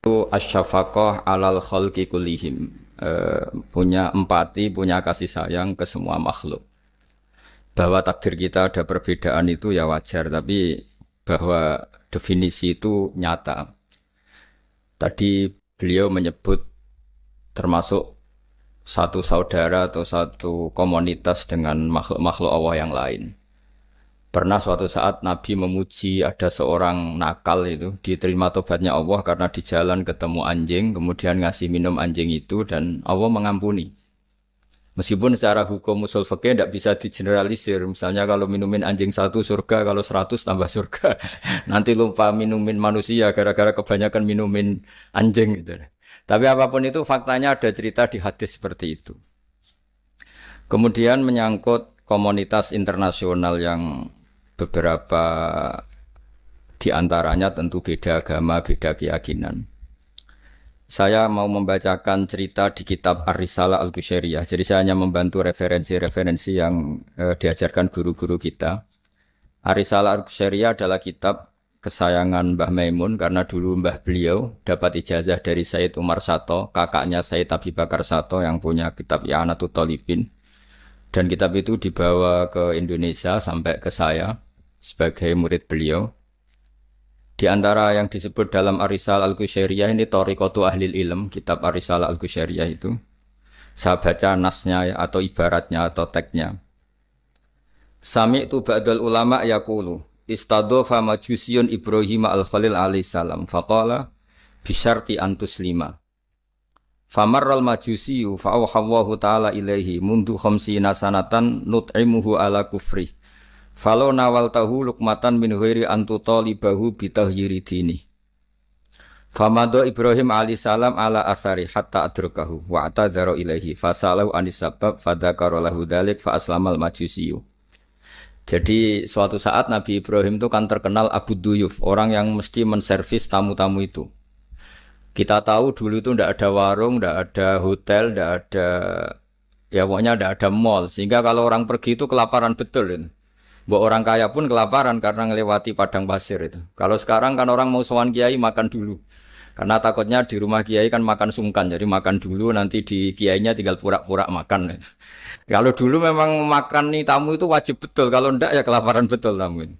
Itu asyafaqah alal khalqi kullihim. Punya empati, punya kasih sayang ke semua makhluk. Bahwa takdir kita ada perbedaan itu ya wajar, tapi bahwa definisi itu nyata. Tadi beliau menyebut termasuk satu saudara atau satu komunitas dengan makhluk-makhluk Allah yang lain. Pernah suatu saat Nabi memuji ada seorang nakal itu diterima tobatnya Allah karena di jalan ketemu anjing, kemudian ngasih minum anjing itu dan Allah mengampuni. Meskipun secara hukum usul fikih tidak bisa digeneralisir. Misalnya kalau minumin anjing satu surga, kalau 100 tambah surga. Nanti lupa minumin manusia gara-gara kebanyakan minumin anjing gitu. Tapi apapun itu faktanya ada cerita di hadis seperti itu. Kemudian menyangkut komunitas internasional yang beberapa di antaranya tentu beda agama, beda keyakinan. Saya mau membacakan cerita di kitab Ar-Risalah Al-Qushairiyah. Jadi saya hanya membantu referensi-referensi yang diajarkan guru-guru kita. Ar-Risalah Al-Qushairiyah adalah kitab kesayangan Mbah Maimun karena dulu mbah beliau dapat ijazah dari Sayyid Umar Sato, kakaknya Sayyid Abi Bakar Sato yang punya kitab I'anatul Talibin. Dan kitab itu dibawa ke Indonesia sampai ke saya sebagai murid beliau. Di antara yang disebut dalam Ar-Risalah Al-Qushairiyah ini Thariqatu Ahlil Ilm, kitab Ar-Risalah Al-Qushairiyah itu. Saya baca nasnya atau ibaratnya atau teksnya. Sami'tu ba'dal ulama yaqulu istadhafa majusiyun Ibrahim al-Khalil alaihi salam faqala bisyarti antuslima. Famarral majusiyu fa'awhallahu ta'ala ilaihi mundu khamsina sanatan nut'imuhu ala kufri. Falau nawaltahu lukmatan min ghairi antu talibahu bitahyiri dini. Famado Ibrahim alaihissalam ala athari hatta adrukahu wa atadhara ilaihi fasalahu anisabab fadhakara lahu dhalik fa aslamal majusiyu. Jadi suatu saat Nabi Ibrahim itu kan terkenal Abu Duyuf, orang yang mesti menservis tamu-tamu itu. Kita tahu dulu itu tidak ada warung, tidak ada hotel, tidak ada, ya pokoknya tidak ada mall. Sehingga kalau orang pergi itu kelaparan betul itu. Buat orang kaya pun kelaparan karena melewati padang pasir itu. Kalau sekarang kan orang mau sowan kiai makan dulu. Karena takutnya di rumah kiai kan makan sungkan. Jadi makan dulu nanti di kiainya tinggal pura-pura makan. Kalau dulu memang makan nih tamu itu wajib betul. Kalau tidak ya kelaparan betul tamu ini.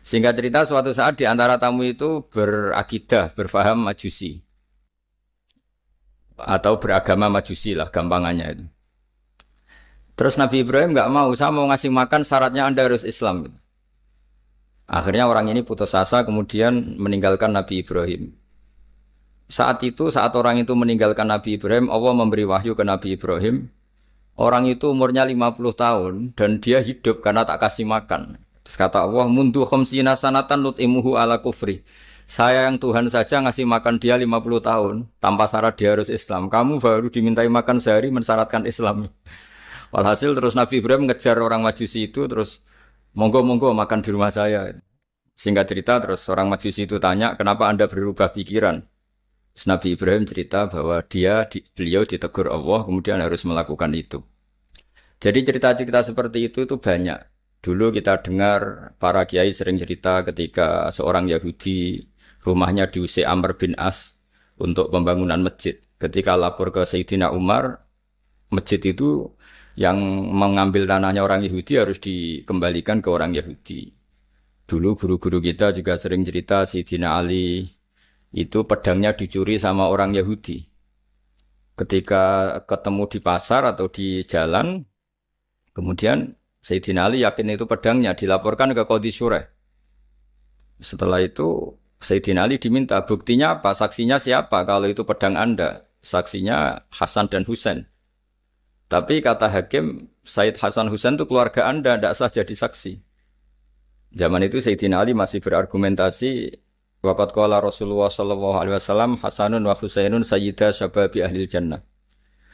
Sehingga cerita suatu saat di antara tamu itu berakidah, berfaham majusi. Atau beragama majusi lah gampangannya itu. Terus Nabi Ibrahim nggak mau, saya mau ngasih makan syaratnya Anda harus Islam. Akhirnya orang ini putus asa kemudian meninggalkan Nabi Ibrahim. Saat itu, saat orang itu meninggalkan Nabi Ibrahim, Allah memberi wahyu ke Nabi Ibrahim. Orang itu umurnya 50 tahun dan dia hidup karena tak kasih makan. Terus kata Allah, mundu khamsina sanatan nut'imuhu ala kufri. Saya yang Tuhan saja ngasih makan dia 50 tahun tanpa syarat dia harus Islam. Kamu baru dimintai makan sehari mensyaratkan Islam. Walhasil terus Nabi Ibrahim ngejar orang Majusi itu terus monggo-monggo makan di rumah saya. Singkat cerita terus orang Majusi itu tanya, kenapa Anda berubah pikiran? Terus Nabi Ibrahim cerita bahwa beliau ditegur Allah kemudian harus melakukan itu. Jadi cerita-cerita seperti itu banyak. Dulu kita dengar para kiai sering cerita ketika seorang Yahudi rumahnya diusir Amr bin As untuk pembangunan masjid. Ketika lapor ke Sayyidina Umar, masjid itu yang mengambil tanahnya orang Yahudi harus dikembalikan ke orang Yahudi. Dulu guru-guru kita juga sering cerita Sayyidina Ali itu pedangnya dicuri sama orang Yahudi. Ketika ketemu di pasar atau di jalan, kemudian Sayyidina Ali yakin itu pedangnya, dilaporkan ke Qadhi Syureh. Setelah itu Sayyidina Ali diminta, buktinya apa? Saksinya siapa? Kalau itu pedang Anda, saksinya Hasan dan Husain. Tapi kata hakim, Sayyid Hasan Husain itu keluarga Anda, tidak sah jadi saksi. Zaman itu Sayyidina Ali masih berargumentasi, waqad qala Rasulullah sallallahu alaihi wasallam Hasanun wa Husainun sayyida syababi ahlil jannah.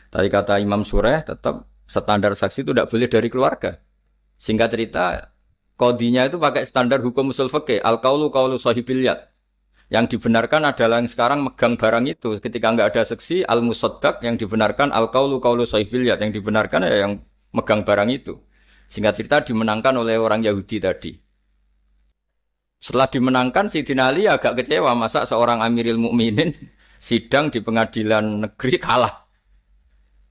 Tapi kata Imam Syureh tetap standar saksi itu tidak boleh dari keluarga. Singkat cerita, qadhinya itu pakai standar hukum usul fikih, al-qaulu qaulu sahibil yad. Yang dibenarkan adalah yang sekarang megang barang itu. Ketika nggak ada saksi, al-musaddaq yang dibenarkan al-qaulu qaulu sahibil yad. Yang dibenarkan ya yang megang barang itu. Singkat cerita dimenangkan oleh orang Yahudi tadi. Setelah dimenangkan, Sayyidina Ali agak kecewa, masa seorang Amiril Mukminin sidang di pengadilan negeri kalah.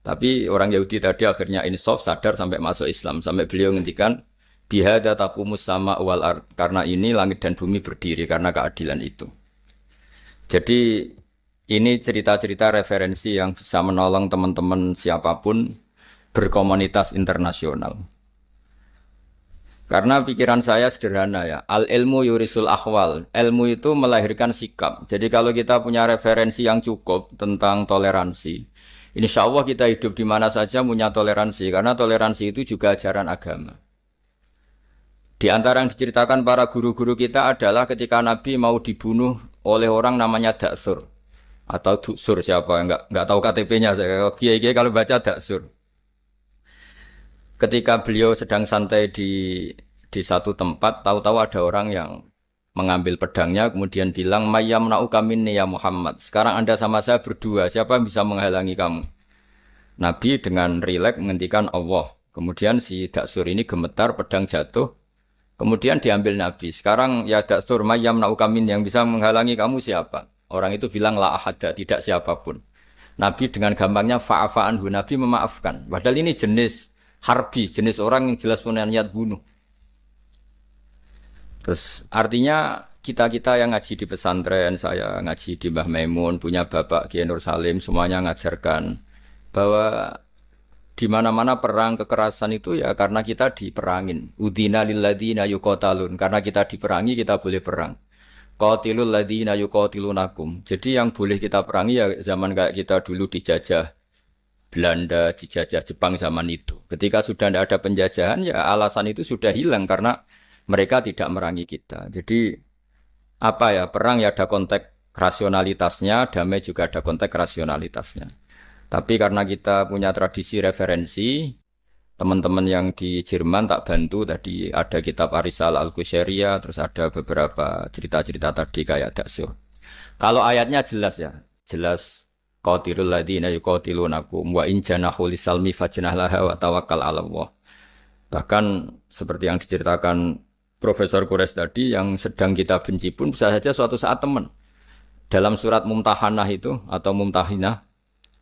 Tapi orang Yahudi tadi akhirnya insaf, sadar sampai masuk Islam. Sampai beliau ngendikan, bihada taqumus sama wal ard. Karena ini langit dan bumi berdiri, karena keadilan itu. Jadi ini cerita-cerita referensi yang bisa menolong teman-teman siapapun berkomunitas internasional. Karena pikiran saya sederhana ya, al-ilmu yurisul akhwal. Ilmu itu melahirkan sikap. Jadi kalau kita punya referensi yang cukup tentang toleransi, insya Allah kita hidup di mana saja punya toleransi, karena toleransi itu juga ajaran agama. Di antara yang diceritakan para guru-guru kita adalah ketika Nabi mau dibunuh oleh orang namanya Daksur atau Duksur, siapa nggak tahu KTP-nya saya. Kiai-kiai kalau baca Daksur. Ketika beliau sedang santai di satu tempat, tahu-tahu ada orang yang mengambil pedangnya, kemudian bilang, mayyamna'uka minni ya Muhammad. Sekarang Anda sama saya berdua, siapa yang bisa menghalangi kamu? Nabi dengan rileks menghentikan Allah. Kemudian si Daksur ini gemetar, pedang jatuh. Kemudian diambil Nabi. Sekarang ya Daksur, mayyamna'uka minni, yang bisa menghalangi kamu siapa? Orang itu bilang, la ahada, tidak siapapun. Nabi dengan gampangnya fa'afa'anhu, Nabi memaafkan. Padahal ini jenis harbi, jenis orang yang jelas punya niat bunuh. Terus artinya kita-kita yang ngaji di pesantren, saya ngaji di Mbah Maimun, punya Bapak Kiai Nur Salim, semuanya ngajarkan bahwa di mana-mana perang kekerasan itu ya karena kita diperangin. Udina lilladzina yuqatalun, karena kita diperangi kita boleh perang. Qatilul ladzina yuqatilunakum. Jadi yang boleh kita perangi ya zaman kayak kita dulu dijajah Belanda, dijajah Jepang zaman itu. Ketika sudah tidak ada penjajahan ya alasan itu sudah hilang karena mereka tidak merangi kita. Jadi apa ya, perang ya ada konteks rasionalitasnya, damai juga ada konteks rasionalitasnya. Tapi karena kita punya tradisi referensi, teman-teman yang di Jerman tak bantu, tadi ada kitab Arisal Al-Qushairiyah, terus ada beberapa cerita-cerita tadi kayak Daksur. Kalau ayatnya jelas ya, jelas qatilul ladzina yuqatilunakum wa in janahu lisalmi fajnah laha wa tawakkal 'ala Allah. Bahkan seperti yang diceritakan Profesor Quraisy tadi, yang sedang kita benci pun bisa saja suatu saat teman. Dalam surat Mumtahanah itu atau Mumtahinah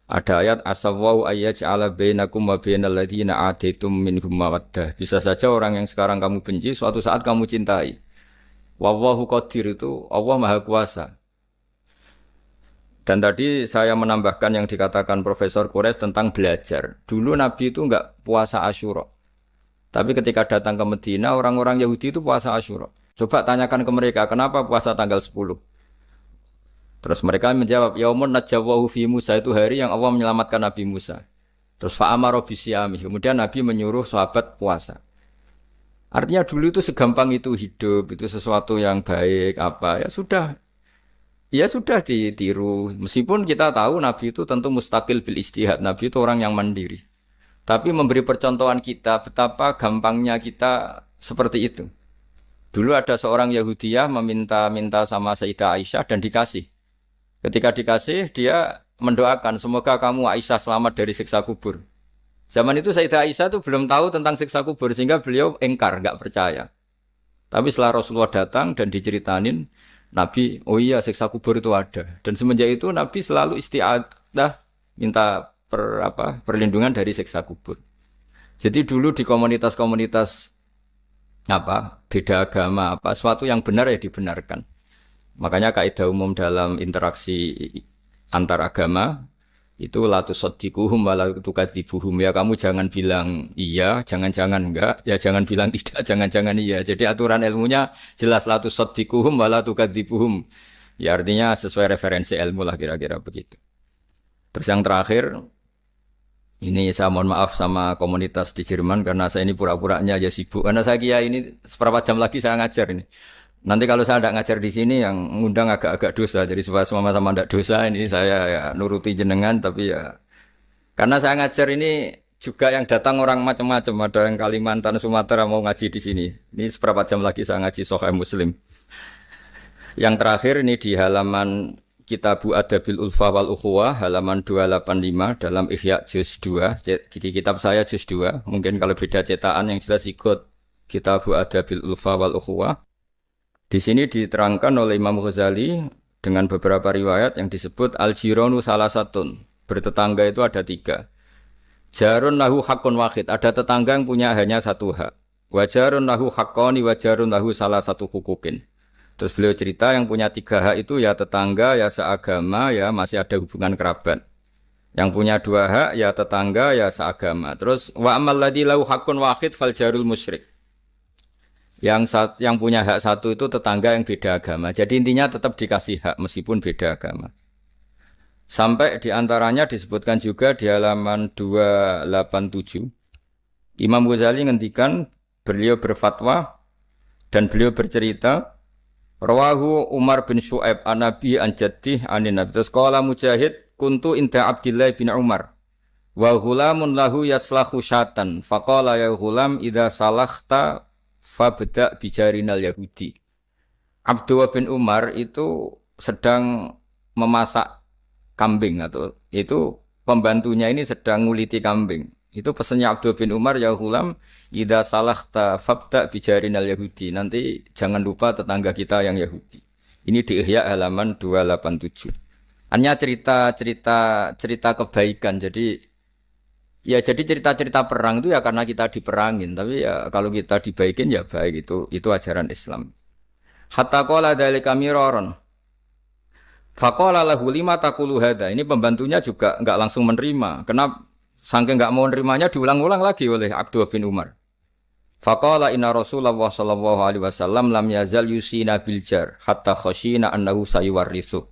ada ayat asawwau ayyaj'ala bainakum wa bainal ladzina ataitum minhum mawaddah. Bisa saja orang yang sekarang kamu benci suatu saat kamu cintai. Wallahu qadir, itu Allah Maha Kuasa. Dan tadi saya menambahkan yang dikatakan Profesor Quraisy tentang belajar. Dulu Nabi itu enggak puasa Asyura. Tapi ketika datang ke Medina, orang-orang Yahudi itu puasa Asyura. Coba tanyakan ke mereka, kenapa puasa tanggal 10? Terus mereka menjawab, yaumun najawwahu fi Musa, itu hari yang Allah menyelamatkan Nabi Musa. Terus fa'amara bisyami, kemudian Nabi menyuruh sahabat puasa. Artinya dulu itu segampang itu hidup, itu sesuatu yang baik, apa, ya sudah ditiru. Meskipun kita tahu Nabi itu tentu mustaqil bil istihad, Nabi itu orang yang mandiri. Tapi memberi percontohan kita betapa gampangnya kita seperti itu. Dulu ada seorang Yahudiyah meminta sama Sayyidah Aisyah dan dikasih. Ketika dikasih, dia mendoakan semoga kamu Aisyah selamat dari siksa kubur. Zaman itu Sayyidah Aisyah itu belum tahu tentang siksa kubur sehingga beliau engkar, enggak percaya. Tapi setelah Rasulullah datang dan diceritanin, Nabi, oh iya siksa kubur itu ada. Dan semenjak itu Nabi selalu isti'adah minta perlindungan dari siksa kubur. Jadi dulu di komunitas-komunitas beda agama, sesuatu yang benar ya dibenarkan. Makanya kaidah umum dalam interaksi antar agama itu la tusaddiquhum wa la tukadzibuhum, ya kamu jangan bilang iya, jangan-jangan enggak, ya jangan bilang tidak, jangan-jangan iya. Jadi aturan ilmunya jelas la tusaddiquhum wa la tukadzibuhum. Ya artinya sesuai referensi ilmu lah kira-kira begitu. Terus yang terakhir, ini saya mohon maaf sama komunitas di Jerman karena saya ini pura-puranya aja sibuk. Karena saya kira ini seberapa jam lagi saya ngajar ini. Nanti kalau saya tidak ngajar di sini yang ngundang agak-agak dosa. Jadi supaya sama-sama tidak dosa, ini saya ya nuruti jenengan. Tapi ya karena saya ngajar ini juga yang datang orang macam-macam. Ada yang Kalimantan, Sumatera mau ngaji di sini. Ini seberapa jam lagi saya ngaji Sahih Muslim. Yang terakhir ini di halaman Kitabu Adabil Ulfa wal Ukhuwah halaman 285 dalam Ihya juz 2. Di kitab saya juz 2. Mungkin kalau beda cetakan yang jelas ikut Kitabu Adabil Ulfa wal Ukhuwah. Di sini diterangkan oleh Imam Ghazali dengan beberapa riwayat yang disebut al-jiranu salasatun. Bertetangga itu ada 3. Jarun lahu hakun wahid, ada tetangga yang punya hanya 1 hak. Wajarun lahu haqqani wajarun lahu salah satu hukukin. Terus beliau cerita yang punya 3 hak itu ya tetangga, ya seagama, ya masih ada hubungan kerabat. Yang punya 2 hak ya tetangga, ya seagama. Terus wa amal ladzi lahu haqqun wahid fal jarul musyrik. Yang punya hak 1 itu tetangga yang beda agama. Jadi intinya tetap dikasih hak meskipun beda agama. Sampai diantaranya disebutkan juga di halaman 287. Imam Ghazali ngendikan beliau berfatwa dan beliau bercerita rawahu Umar bin Syu'aib an Nabi an Jaddih anin Nabi. Terus qala Mujahid kuntu inda Abdillah bin Umar wa ghulamun lahu yaslahu syatan faqala ya ghulam idza salakhta fabda bijarinal yahudi. Abdullah bin Umar itu sedang memasak kambing atau itu pembantunya ini sedang nguliti kambing. Itu pesannya Abdul bin Umar ya ghulam idza salakhta fabda bijarinal yahudi. Nanti jangan lupa tetangga kita yang Yahudi. Ini di Ihya halaman 287. Hanya cerita kebaikan. Jadi cerita-cerita perang itu ya karena kita diperangin, tapi ya kalau kita dibaikin ya baik, itu ajaran Islam. Hatta qala dzalika miraron. Faqala lahu lima taqulu hadza. Ini pembantunya juga enggak langsung menerima. Kenapa? Saking enggak mau nerimanya diulang-ulang lagi oleh Abdullah bin Umar. Faqala inna Rasulullah sallallahu alaihi wasallam lam yazal yusina bil jar hatta khashina annahu sayuwarrithu.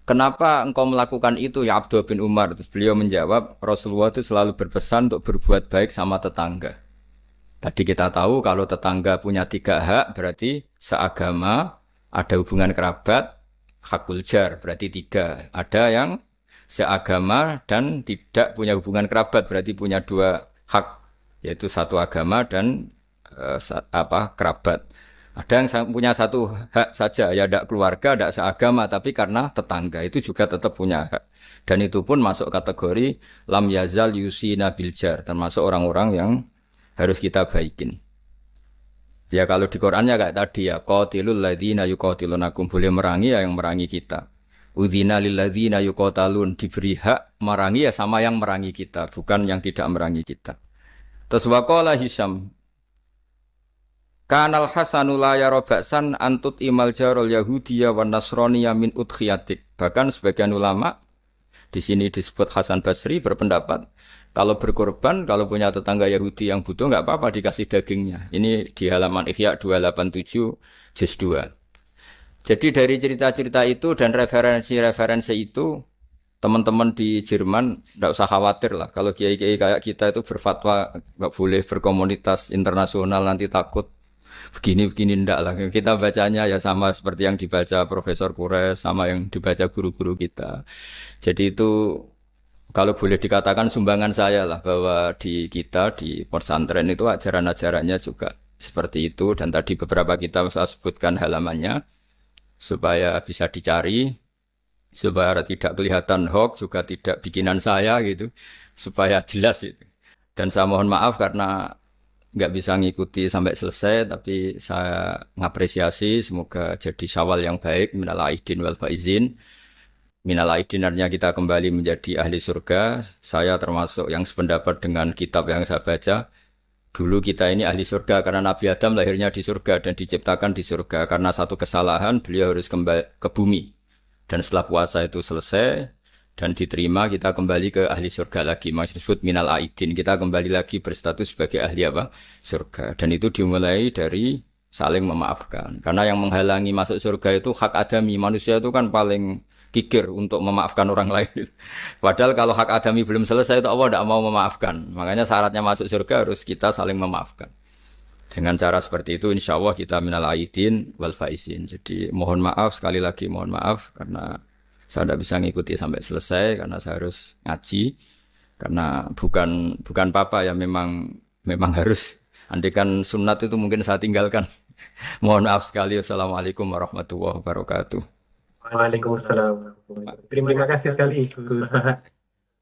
Kenapa engkau melakukan itu ya Abdullah bin Umar? Terus beliau menjawab, Rasulullah itu selalu berpesan untuk berbuat baik sama tetangga. Tadi kita tahu kalau tetangga punya 3 hak berarti seagama, ada hubungan kerabat, hakul jar berarti 3. Ada yang seagama dan tidak punya hubungan kerabat berarti punya 2 hak, yaitu satu agama dan kerabat. Ada yang punya 1 hak saja, ya tidak keluarga, tidak seagama, tapi karena tetangga itu juga tetap punya hak. Dan itu pun masuk kategori lam yazal yusina bil jar, termasuk orang-orang yang harus kita baikin. Ya kalau di Qur'annya kayak tadi ya, qatilul ladzina yuqatilunakum, boleh merangi ya yang merangi kita. Udzina lil ladzina yuqatalun, diberi hak merangi ya sama yang merangi kita, bukan yang tidak merangi kita. Terus waqala Hisham Kanal Hasanu la yara ba'san antut imal jarul Yahudiyya wan Nasraniyya min udkhiyatik. Bahkan sebagian ulama di sini disebut Hasan Basri berpendapat kalau berkorban, kalau punya tetangga Yahudi yang butuh enggak apa-apa dikasih dagingnya. Ini di halaman Ihya 287 juz 2. Jadi dari cerita-cerita itu dan referensi-referensi itu teman-teman di Jerman enggak usah khawatir lah kalau kiai-kiai kayak kita itu berfatwa enggak boleh berkomunitas internasional nanti takut begini ndak lah. Kita bacanya ya sama seperti yang dibaca Profesor Kures, sama yang dibaca guru-guru kita. Jadi itu kalau boleh dikatakan sumbangan saya lah, bahwa di kita di pesantren itu ajaran-ajarannya juga seperti itu. Dan tadi beberapa kita saya sebutkan halamannya supaya bisa dicari, supaya tidak kelihatan hoax, juga tidak bikinan saya gitu, supaya jelas itu. Dan saya mohon maaf karena nggak bisa ngikuti sampai selesai, tapi saya ngapresiasi, semoga jadi syawal yang baik, minal aidin wal faizin. Minal aidin artinya kita kembali menjadi ahli surga. Saya termasuk yang sependapat dengan kitab yang saya baca. Dulu kita ini ahli surga karena Nabi Adam lahirnya di surga dan diciptakan di surga. Karena satu kesalahan beliau harus kembali ke bumi. Dan setelah puasa itu selesai dan diterima, kita kembali ke ahli surga lagi. Maksud minal aidin, kita kembali lagi berstatus sebagai ahli apa? Surga. Dan itu dimulai dari saling memaafkan. Karena yang menghalangi masuk surga itu hak adami. Manusia itu kan paling kikir untuk memaafkan orang lain. Padahal kalau hak adami belum selesai itu Allah tidak mau memaafkan. Makanya syaratnya masuk surga harus kita saling memaafkan. Dengan cara seperti itu insya Allah kita minal aidin wal faizin. Jadi mohon maaf, sekali lagi mohon maaf karena saya tidak bisa ngikuti sampai selesai karena saya harus ngaji, karena bukan papa ya, memang harus. Andaikan sunat itu mungkin saya tinggalkan. Mohon maaf sekali. Wassalamualaikum warahmatullahi wabarakatuh. Waalaikumsalam. Terima kasih sekali Gus.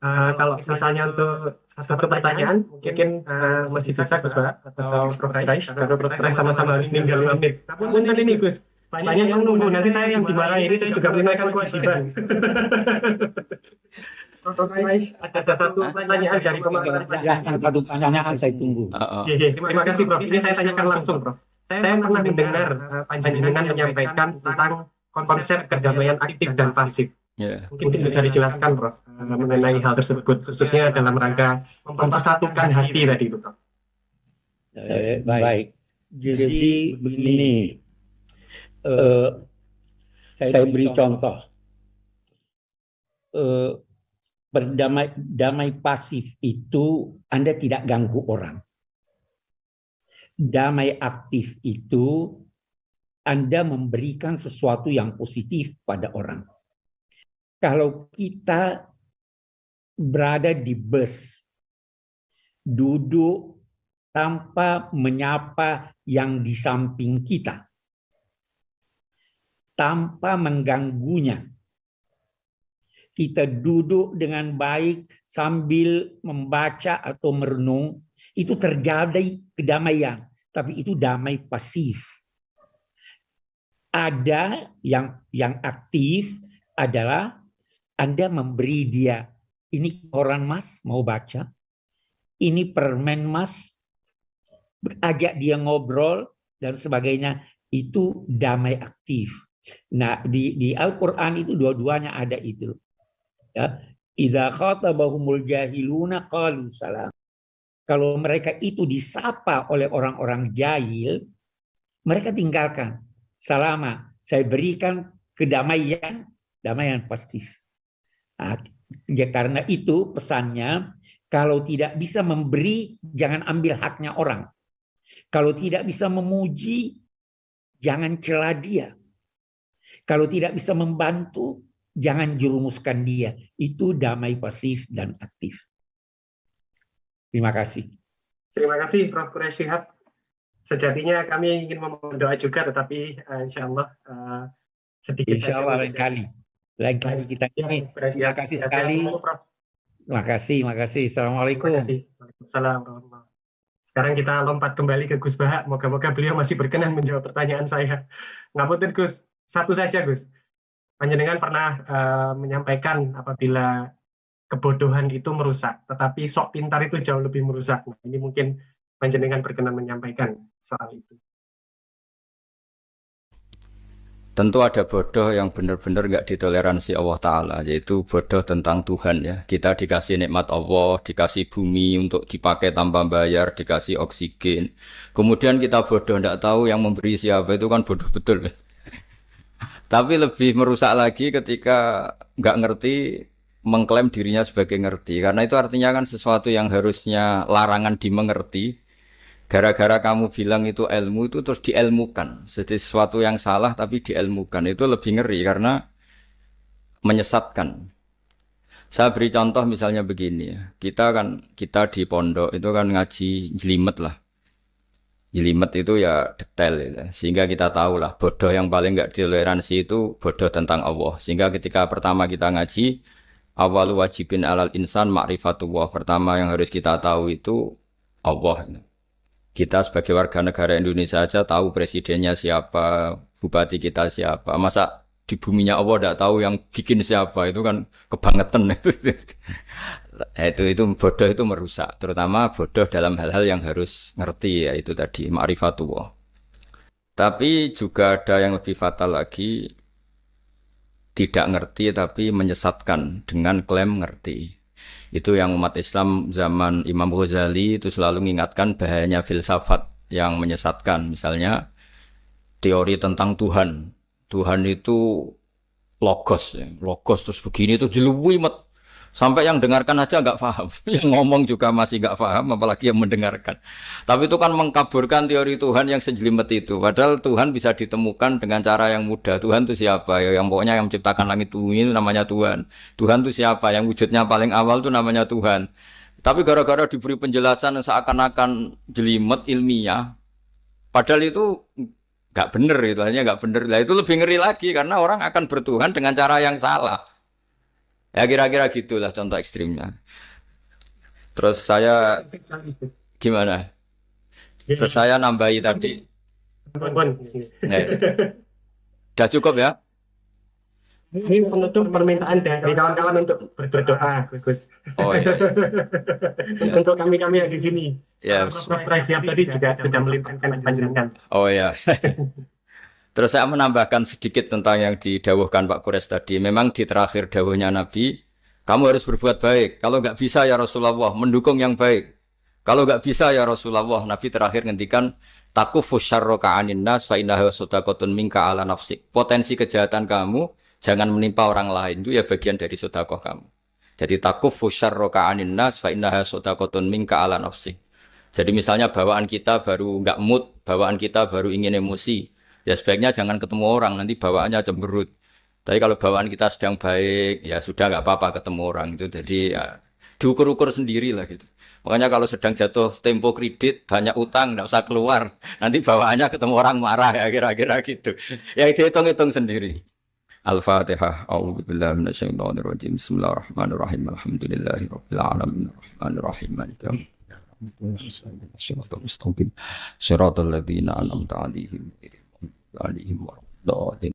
Kalau misalnya untuk satu pertanyaan mungkin masih bisa Gus Pak atau Prof. Rais, karena Prof. Rais sama-sama harus tinggal 5 menit. Namun ini Gus, Banyak yang nunggu, nanti saya yang dimarahin, saya juga menunaikan kewajiban. Ada satu pertanyaan dari pemaparan Ya, satu pertanyaan saya tunggu. Terima kasih Prof. Ini saya tanyakan langsung Prof. Saya pernah mendengar panjenengan menyampaikan tentang konsep kedamaian aktif dan pasif. Mungkin bisa dijelaskan Prof mengenai hal tersebut, khususnya dalam rangka mempersatukan hati tadi Prof. Baik. Jadi begini, saya beri contoh. Damai pasif itu Anda tidak ganggu orang. Damai aktif itu Anda memberikan sesuatu yang positif pada orang. Kalau kita berada di bus, duduk tanpa menyapa yang di samping kita, tanpa mengganggunya, kita duduk dengan baik sambil membaca atau merenung, itu terjadi kedamaian, tapi itu damai pasif. Ada yang aktif adalah Anda memberi dia, ini koran Mas mau baca, ini permen Mas, ajak dia ngobrol dan sebagainya, itu damai aktif. Nah, di Al-Qur'an itu dua-duanya ada itu. Ya, idza khatabahumul jahiluna qalu salam. Kalau mereka itu disapa oleh orang-orang jahil, mereka tinggalkan. Salama, saya berikan kedamaian, damaian pasif. Nah, ya karena itu pesannya, kalau tidak bisa memberi, jangan ambil haknya orang. Kalau tidak bisa memuji, jangan cela dia. Kalau tidak bisa membantu, jangan jerumuskan dia. Itu damai pasif dan aktif. Terima kasih. Terima kasih Prof. Quraish Shihab. Sejatinya kami ingin memohon doa juga, tetapi insya Allah sedikit Insya Allah lain kali kita ini. Terima kasih sekali. Terima kasih. Assalamualaikum. Terima kasih. Waalaikumsalam. Sekarang kita lompat kembali ke Gus Baha. Moga-moga beliau masih berkenan menjawab pertanyaan saya. Ngapunten Gus, satu saja Gus. Panjenengan pernah menyampaikan apabila kebodohan itu merusak, tetapi sok pintar itu jauh lebih merusak. Nah, ini mungkin panjenengan berkenan menyampaikan soal itu. Tentu ada bodoh yang benar-benar nggak ditoleransi Allah Ta'ala, yaitu bodoh tentang Tuhan ya. Kita dikasih nikmat Allah, dikasih bumi untuk dipakai tanpa bayar, dikasih oksigen. Kemudian kita bodoh, nggak tahu yang memberi siapa, itu kan bodoh betul. Tapi lebih merusak lagi ketika nggak ngerti, mengklaim dirinya sebagai ngerti. Karena itu artinya kan sesuatu yang harusnya larangan dimengerti, gara-gara kamu bilang itu ilmu, itu terus diilmukan. Jadi sesuatu yang salah tapi diilmukan. Itu lebih ngeri karena menyesatkan. Saya beri contoh misalnya begini ya. Kita di pondok itu kan ngaji jelimet lah. Jelimet itu ya detail ya. Sehingga kita tahu lah bodoh yang paling nggak ditoleransi itu bodoh tentang Allah. Sehingga ketika pertama kita ngaji, awalu wajibin alal insan ma'rifatullah. Pertama yang harus kita tahu itu Allah. Kita sebagai warga negara Indonesia aja tahu presidennya siapa, bupati kita siapa. Masa di buminya Allah tidak tahu yang bikin siapa, itu kan kebangetan. Itu bodoh, itu merusak. Terutama bodoh dalam hal-hal yang harus ngerti, yaitu tadi ma'rifatullah. Tapi juga ada yang lebih fatal lagi, tidak ngerti tapi menyesatkan dengan klaim ngerti. Itu yang umat Islam zaman Imam Ghazali itu selalu mengingatkan bahayanya filsafat yang menyesatkan. Misalnya teori tentang Tuhan. Tuhan itu logos, logos terus begini itu jeluwimet. Sampai yang dengarkan aja nggak paham, yang ngomong juga masih nggak paham, apalagi yang mendengarkan. Tapi itu kan mengkaburkan teori Tuhan yang sejelimet itu. Padahal Tuhan bisa ditemukan dengan cara yang mudah. Tuhan itu siapa? Yang pokoknya yang menciptakan langit bumi itu namanya Tuhan. Tuhan itu siapa? Yang wujudnya paling awal itu namanya Tuhan. Tapi gara-gara diberi penjelasan seakan-akan jelimet ilmiah, padahal itu nggak benar, itu hanya nggak benar. Lah itu lebih ngeri lagi karena orang akan bertuhan dengan cara yang salah. Ya kira-kira gitulah contoh ekstrimnya. Terus saya gimana? Terus saya nambahi tadi. Sudah cukup ya? Ini penutup permintaan dari kawan-kawan untuk berdoa, Gus. Oh iya. Untuk kami-kami yang di sini. Ya, Prof. Siap tadi juga sudah melimpahkan panjenengan. oh ya. Terus saya menambahkan sedikit tentang yang didawuhkan Pak Kures tadi. Memang di terakhir dawuhnya Nabi, kamu harus berbuat baik. Kalau nggak bisa ya Rasulullah, mendukung yang baik. Kalau nggak bisa ya Rasulullah, Nabi terakhir ngendikan takufu syarroka anin nas fa innaha sadaqatun minka ala nafsik. Potensi kejahatan kamu jangan menimpa orang lain, itu ya bagian dari sedekah kamu. Jadi takufu syarroka anin nas fa innaha sadaqatun minka ala nafsik. Jadi misalnya bawaan kita baru nggak mood, bawaan kita baru ingin emosi, ya sebaiknya jangan ketemu orang, nanti bawaannya cemberut. Tapi kalau bawaan kita sedang baik, ya sudah nggak apa-apa ketemu orang itu. Jadi ya, diukur-ukur sendiri lah gitu. Makanya kalau sedang jatuh tempo kredit, banyak utang, nggak usah keluar. Nanti bawaannya ketemu orang marah ya kira-kira gitu. Ya dihitung-hitung sendiri. Al-Fatihah. A'udzubillahi minasyaitonirrajim. Bismillahirrahmanirrahim. Alhamdulillahirabbil alamin. Arrahmanirrahim. Maliki yaumiddin. Shiratal ladzina an'amta 'alaihim ghairil maghdubi 'alaihim waladdallin.